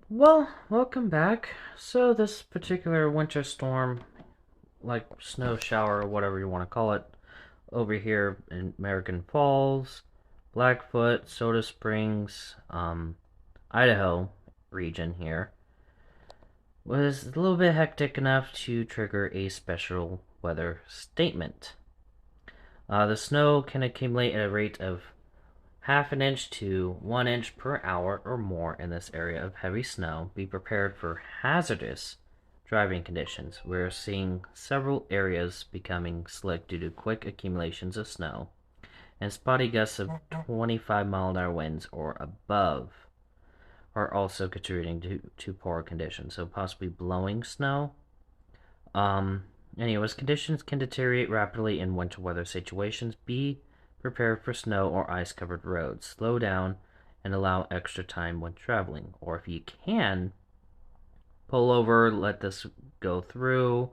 Well, welcome back. So this particular winter storm, like snow shower or whatever you want to call it, over here in American Falls, Blackfoot, Soda Springs, Idaho region here, was a little bit hectic enough to trigger a special weather statement. The snow can accumulate at a rate of half an inch to 1 inch per hour or more in this area of heavy snow. Be prepared for hazardous driving conditions. We're seeing several areas becoming slick due to quick accumulations of snow, and spotty gusts of 25-mile-an-hour winds or above are also contributing to poor conditions. So possibly blowing snow. Um, Anyways, conditions can deteriorate rapidly in winter weather situations. Be prepared for snow or ice-covered roads. Slow down and allow extra time when traveling. Or if you can, pull over, let this go through,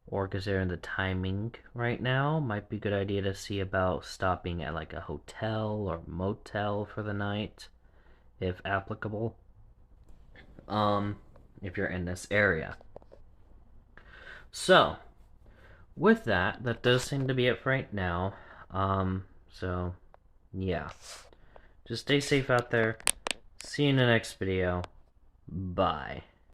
or considering the timing right now, might be a good idea to see about stopping at like a hotel or motel for the night, if applicable. Um, if you're in this area. So, with that, that does seem to be it for right now. So, yeah. Just stay safe out there. See you in the next video. Bye.